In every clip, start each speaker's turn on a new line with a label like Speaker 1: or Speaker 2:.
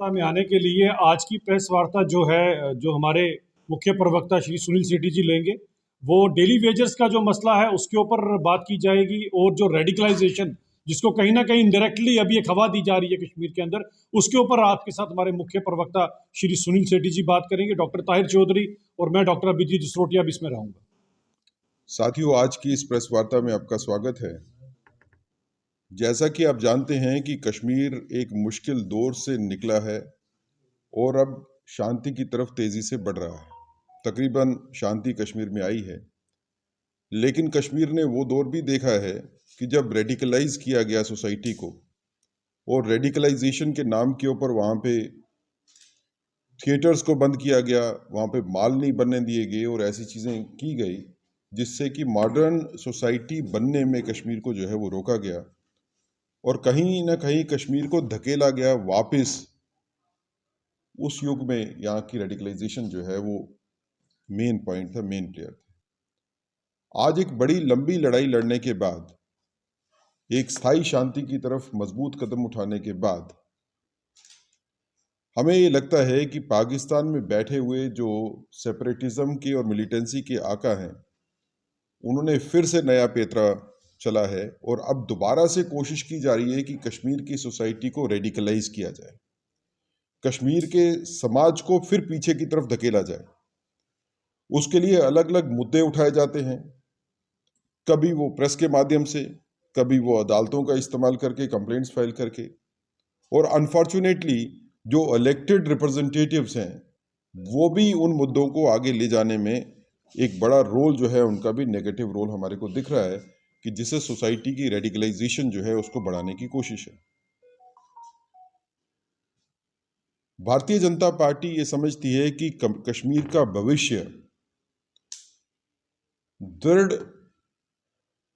Speaker 1: वार्ता में आने के लिए आज की प्रेस वार्ता जो है, जो हमारे मुख्य प्रवक्ता श्री सुनील सेठी जी लेंगे, वो डेली वेजेस का जो मसला है उसके ऊपर बात की जाएगी, और जो रेडिकलाइजेशन जिसको कहीं ना कहीं इनडायरेक्टली अभी एक हवा दी जा रही है कश्मीर के अंदर, उसके ऊपर आपके साथ हमारे मुख्य प्रवक्ता श्री सुनील सेठी जी बात करेंगे। डॉक्टर ताहिर चौधरी और मैं डॉक्टर अभिजीत जसरोटिया भी इसमें रहूंगा।
Speaker 2: साथियों, आज की इस प्रेस वार्ता में आपका स्वागत है। जैसा कि आप जानते हैं कि कश्मीर एक मुश्किल दौर से निकला है और अब शांति की तरफ तेजी से बढ़ रहा है। तकरीबन शांति कश्मीर में आई है, लेकिन कश्मीर ने वो दौर भी देखा है कि जब रेडिकलाइज किया गया सोसाइटी को, और रेडिकलाइजेशन के नाम के ऊपर वहाँ पे थिएटर्स को बंद किया गया, वहाँ पे माल नहीं बनने दिए गए और ऐसी चीज़ें की गई जिससे कि मॉडर्न सोसाइटी बनने में कश्मीर को जो है वो रोका गया, और कहीं ना कहीं कश्मीर को धकेला गया वापस उस युग में। यहाँ की रेडिकलाइजेशन जो है वो मेन पॉइंट था, मेन प्लेयर था। आज एक बड़ी लंबी लड़ाई लड़ने के बाद, एक स्थायी शांति की तरफ मजबूत कदम उठाने के बाद, हमें ये लगता है कि पाकिस्तान में बैठे हुए जो सेपरेटिज्म के और मिलिटेंसी के आका हैं, उन्होंने फिर से नया पेतरा चला है और अब दोबारा से कोशिश की जा रही है कि कश्मीर की सोसाइटी को रेडिकलाइज किया जाए, कश्मीर के समाज को फिर पीछे की तरफ धकेला जाए। उसके लिए अलग अलग मुद्दे उठाए जाते हैं, कभी वो प्रेस के माध्यम से, कभी वो अदालतों का इस्तेमाल करके, कंप्लेंट्स फाइल करके, और अनफॉर्चुनेटली जो इलेक्टेड रिप्रेजेंटेटिव्स हैं वो भी उन मुद्दों को आगे ले जाने में एक बड़ा रोल जो है उनका भी नेगेटिव रोल हमारे को दिख रहा है, कि जिससे सोसाइटी की रेडिकलाइजेशन जो है उसको बढ़ाने की कोशिश है। भारतीय जनता पार्टी ये समझती है कि कश्मीर का भविष्य दृढ़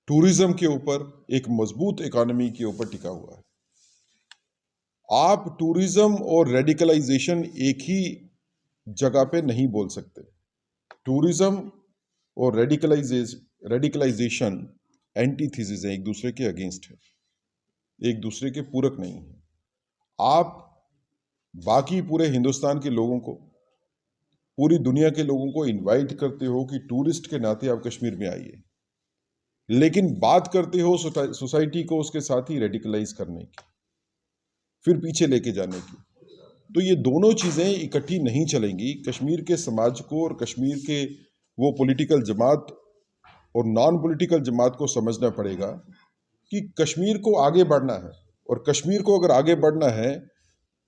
Speaker 2: टूरिज्म के ऊपर, एक मजबूत इकोनॉमी के ऊपर टिका हुआ है। आप टूरिज्म और रेडिकलाइजेशन एक ही जगह पे नहीं बोल सकते। टूरिज्म और रेडिकलाइजेशन एंटीथीसिस है, एक दूसरे के अगेंस्ट है, एक दूसरे के पूरक नहीं है। आप बाकी पूरे हिंदुस्तान के लोगों को, पूरी दुनिया के लोगों को इनवाइट करते हो कि टूरिस्ट के नाते आप कश्मीर में आइए, लेकिन बात करते हो सोसाइटी को उसके साथ ही रेडिकलाइज करने की, फिर पीछे लेके जाने की। तो ये दोनों चीज़ें इकट्ठी नहीं चलेंगी। कश्मीर के समाज को और कश्मीर के वो पॉलिटिकल जमात और नॉन पॉलिटिकल जमात को समझना पड़ेगा कि कश्मीर को आगे बढ़ना है, और कश्मीर को अगर आगे बढ़ना है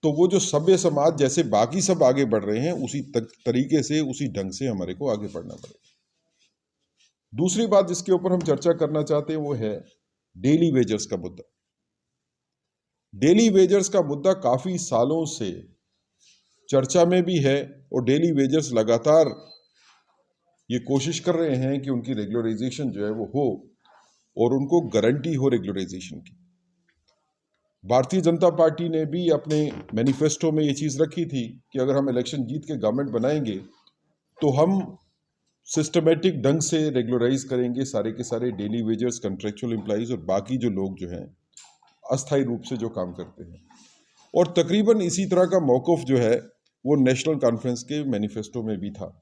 Speaker 2: तो वो जो सभ्य समाज जैसे बाकी सब आगे बढ़ रहे हैं, उसी तरीके से, उसी ढंग से हमारे को आगे बढ़ना पड़ेगा। दूसरी बात जिसके ऊपर हम चर्चा करना चाहते हैं वो है डेली वेजर्स का मुद्दा। डेली वेजर्स का मुद्दा काफी सालों से चर्चा में भी है, और डेली वेजर्स लगातार ये कोशिश कर रहे हैं कि उनकी रेगुलराइजेशन जो है वो हो, और उनको गारंटी हो रेगुलराइजेशन की। भारतीय जनता पार्टी ने भी अपने मैनिफेस्टो में ये चीज़ रखी थी कि अगर हम इलेक्शन जीत के गवर्नमेंट बनाएंगे तो हम सिस्टमेटिक ढंग से रेगुलराइज करेंगे सारे के सारे डेली वेजर्स, कंट्रेक्चुअल एम्प्लॉइज और बाकी जो लोग जो हैं अस्थायी रूप से जो काम करते हैं। और तकरीबन इसी तरह का मौक़िफ़ जो है वो नेशनल कॉन्फ्रेंस के मैनिफेस्टो में भी था।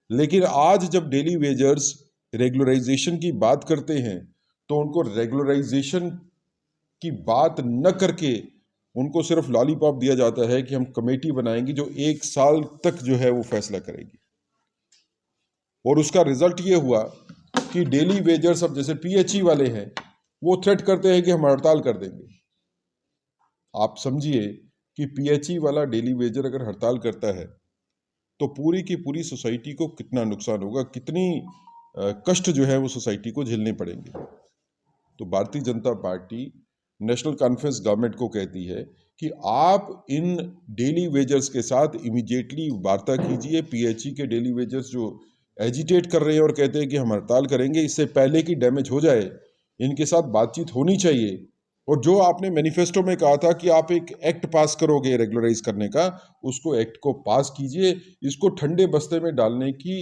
Speaker 2: लेकिन आज जब डेली वेजर्स रेगुलराइजेशन की बात करते हैं तो उनको रेगुलराइजेशन की बात न करके उनको सिर्फ लॉलीपॉप दिया जाता है कि हम कमेटी बनाएंगे जो 1 साल तक जो है वो फैसला करेगी। और उसका रिजल्ट ये हुआ कि डेली वेजर्स, अब जैसे पीएचई वाले हैं, वो थ्रेट करते हैं कि हम हड़ताल कर देंगे। आप समझिए कि पीएचई वाला डेली वेजर अगर हड़ताल करता है तो पूरी की पूरी सोसाइटी को कितना नुकसान होगा, कितनी कष्ट जो है वो सोसाइटी को झेलने पड़ेंगे। तो Bharatiya Janata party national conference government को कहती है कि आप इन डेली वेजर्स के साथ इमीडिएटली वार्ता कीजिए। पीएचई के डेली वेजर्स जो एजिटेट कर रहे हैं और कहते हैं कि हम हड़ताल करेंगे, इससे पहले कि डैमेज हो जाए, इनके साथ बातचीत होनी चाहिए। और जो आपने मैनिफेस्टो में कहा था कि आप एक एक्ट पास करोगे रेगुलराइज करने का, उसको एक्ट को पास कीजिए। इसको ठंडे बस्ते में डालने की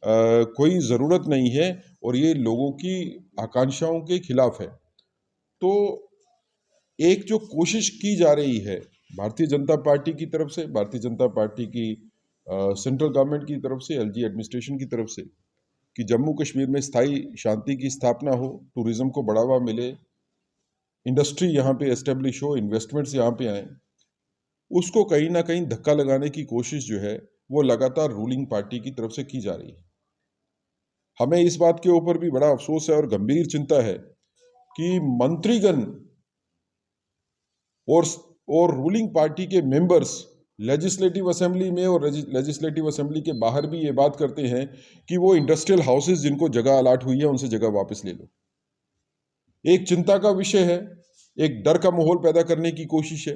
Speaker 2: कोई ज़रूरत नहीं है, और ये लोगों की आकांक्षाओं के खिलाफ है। तो एक जो कोशिश की जा रही है भारतीय जनता पार्टी की तरफ से, भारतीय जनता पार्टी की सेंट्रल गवर्नमेंट की तरफ से, एलजी एडमिनिस्ट्रेशन की तरफ से, कि जम्मू कश्मीर में स्थायी शांति की स्थापना हो, टूरिज्म को बढ़ावा मिले, इंडस्ट्री यहाँ पे एस्टेब्लिश हो, इन्वेस्टमेंट्स यहाँ पे आए, उसको कहीं ना कहीं धक्का लगाने की कोशिश जो है वो लगातार रूलिंग पार्टी की तरफ से की जा रही है। हमें इस बात के ऊपर भी बड़ा अफसोस है और गंभीर चिंता है कि मंत्रीगण और और रूलिंग पार्टी के मेंबर्स लेजिस्लेटिव असेंबली में और लेजिस्लेटिव असेंबली के बाहर भी ये बात करते हैं कि वो इंडस्ट्रियल हाउसेस जिनको जगह अलाट हुई है उनसे जगह वापस ले लो। एक चिंता का विषय है, एक डर का माहौल पैदा करने की कोशिश है,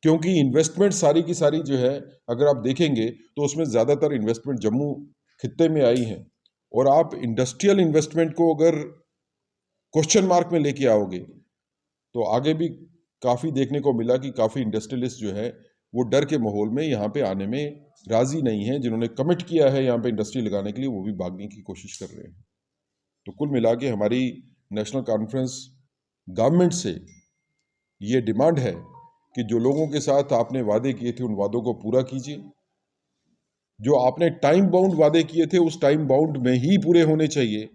Speaker 2: क्योंकि इन्वेस्टमेंट सारी की सारी जो है अगर आप देखेंगे तो उसमें ज़्यादातर इन्वेस्टमेंट जम्मू खित्ते में आई है, और आप इंडस्ट्रियल इन्वेस्टमेंट को अगर क्वेश्चन मार्क में लेके आओगे तो आगे भी काफ़ी देखने को मिला कि काफ़ी इंडस्ट्रियलिस्ट जो है वो डर के माहौल में यहाँ पे आने में राज़ी नहीं है। जिन्होंने कमिट किया है यहाँ पे इंडस्ट्री लगाने के लिए वो भी भागने की कोशिश कर रहे हैं। तो कुल मिला के हमारी नेशनल कॉन्फ्रेंस गवर्नमेंट से ये डिमांड है कि जो लोगों के साथ आपने वादे किए थे उन वादों को पूरा कीजिए। जो आपने टाइम बाउंड वादे किए थे उस टाइम बाउंड में ही पूरे होने चाहिए,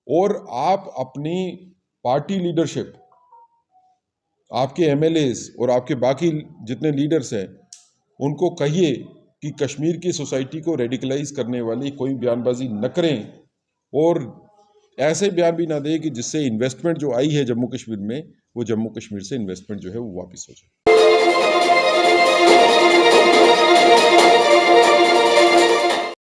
Speaker 2: और आप अपनी पार्टी लीडरशिप, आपके एमएलएस और आपके बाकी जितने लीडर्स हैं उनको कहिए कि कश्मीर की सोसाइटी को रेडिकलाइज करने वाली कोई बयानबाजी न करें, और ऐसे बयान भी ना दें कि जिससे इन्वेस्टमेंट जो आई है जम्मू कश्मीर में वो जम्मू कश्मीर से इन्वेस्टमेंट जो है वो वापस हो जाए।